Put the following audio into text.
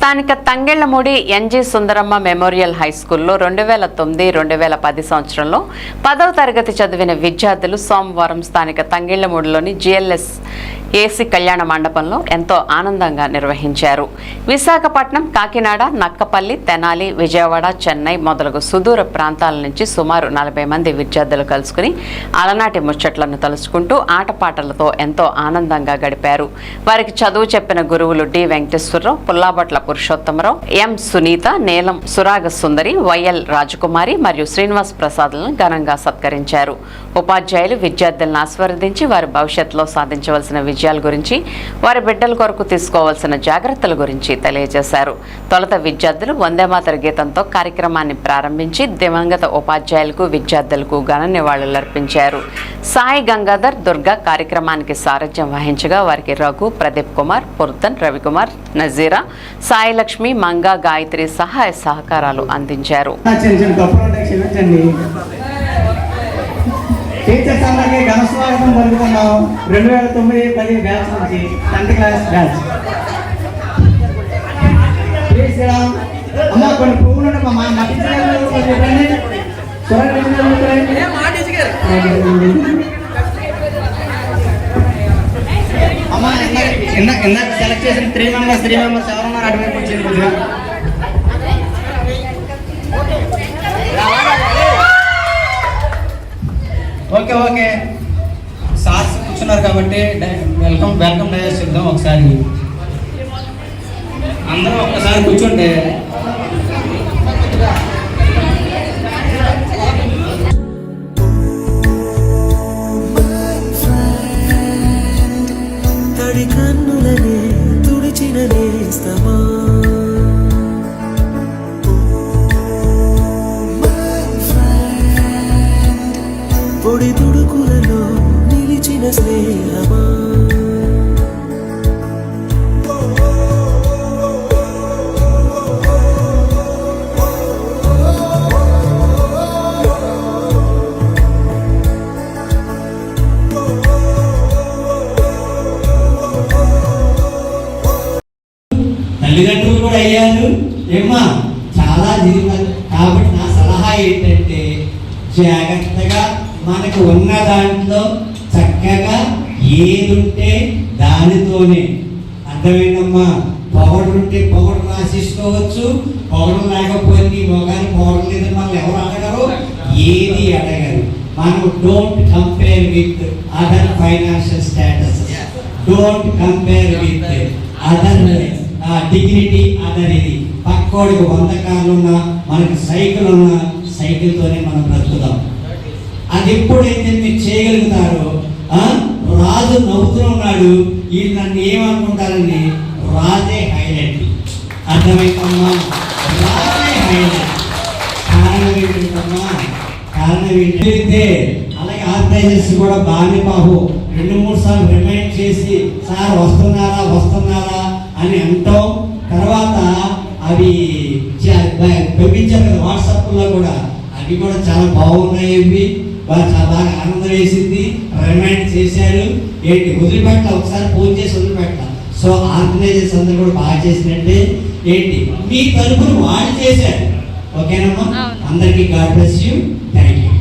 స్థానిక Tangellamudi NG Sundaramma memorial high స్కూల్లో 2009-2010 సంవత్సరంలో 10వ తరగతి చదివిన విద్యార్థులు సోమవారం స్థానిక తంగెళ్లమూడిలోని జిఎల్ఎస్ ఏసీ కళ్యాణ మండపంలో ఎంతో ఆనందంగా నిర్వహించారు. విశాఖపట్నం, కాకినాడ, నక్కపల్లి, తెనాలి, విజయవాడ, చెన్నై మొదలగు సుదూర ప్రాంతాల నుంచి సుమారు 40 మంది విద్యార్థులు కలుసుకుని అలనాటి ముచ్చట్లను తలుచుకుంటూ ఆటపాటలతో ఎంతో ఆనందంగా గడిపారు. వారికి చదువు చెప్పిన గురువులు డి వెంకటేశ్వరరావు, పుల్లాబట్ల పురుషోత్తమరావు, ఎం సునీత, నీలం సురాగ సుందరి, వైఎల్ రాజకుమారి మరియు శ్రీనివాస్ ప్రసాద్లను ఘనంగా సత్కరించారు. ఉపాధ్యాయులు విద్యార్థులను ఆశీర్వదించి వారి భవిష్యత్తులో సాధించవలసిన విజయాల గురించి, వారి బిడ్డల కొరకు తీసుకోవాల్సిన జాగ్రత్తల గురించి తెలియజేశారు. తొలుత విద్యార్థులు వందేమాతర గీతంతో కార్యక్రమాన్ని ప్రారంభించి దివంగత ఉపాధ్యాయులకు విద్యార్థులకు ఘన నివాళులర్పించారు. సాయి గంగాధర్, దుర్గా కార్యక్రమానికి సారథ్యం వహించగా వారికి రఘు, ప్రదీప్ కుమార్, పుర్తన్, రవికుమార్, నజీరా, సాయి లక్ష్మి, మంగా, గాయత్రి సహాయ సహకారాలు అందించారు. టీచర్స్ అందరికీ ఘన స్వాగతం పలుకుతున్నాం. 2009-10 బ్యాచ్ నుంచి 10th క్లాస్ బ్యాచ్. అమ్మ కొన్ని పువ్వులు మా చెప్పండి. అమ్మ ఇందాక సెలెక్ట్ చేసిన 3 members ఎవరున్నారు అటువైపు వచ్చింది కొద్దిగా. ఓకే ఓకే సార్స్ కూర్చున్నారు కాబట్టి వెల్కమ్ డయాస్ చేద్దాం. ఒకసారి అందరూ ఒక్కసారి కూర్చుంటే తడి కన్నులనే తుడిచిన నేస్తమా పొడి తుడుకులలో నిలిచిన స్నేహమా తల్లిదండ్రులు కూడా అయ్యారు ఏమ్మా, చాలా జీవితాలు. కాబట్టి నా సలహా ఏంటంటే జాగ్రత్తగా మనకు ఉన్న దాంట్లో చక్కగా ఏదుంటే దానితోనే, అర్థమైందమ్మా. పొగడుంటే పొగడు రాసిసుకోవచ్చు, పొగడు లేకపోతే మొగాని పొగడు లేదని మనం ఎవరు అడగరు, ఏది అడగరు. మనం don't compare with other financial status, don't compare with other dignity, other ఇది. పక్కోడికి 100 కార్లు ఉన్నా మనకి సైకిల్ ఉన్నా సైకిల్తోనే మనం బ్రతుకుదాం. అది ఎప్పుడైతే మీరు చేయగలుగుతారో, రాజు నవ్వుతూ ఉన్నాడు, వీళ్ళు నన్ను ఏమనుకుంటారండి, రాజే హైలైట్. అర్థమైందమ్మా, రాజే హైలైట్. కారణం ఏంటమ్మా, కారణం ఏంటంటే అలాగే ఆర్గనైజర్స్ కూడా బాగానే బాబు 2-3 సార్లు రిమైండ్ చేసి సార్ వస్తున్నారా అని అంటాం. తర్వాత అవి పంపించారు కదా వాట్సాప్లో కూడా, అవి కూడా చాలా బాగున్నాయి. చాలా బాగా ఆనందం వేసింది. రిమైండ్ చేశారు ఏంటి, వదిలిపెట్ట ఒకసారి ఫోన్ చేసి వదిలిపెట్ట. సో ఆర్గనైజర్స్ అందరూ కూడా బాగా చేసినట్టే ఏంటి, మీ తరపున వాళ్ళు చేశారు. ఓకేనమ్మా, అందరికీ God bless you, thank you.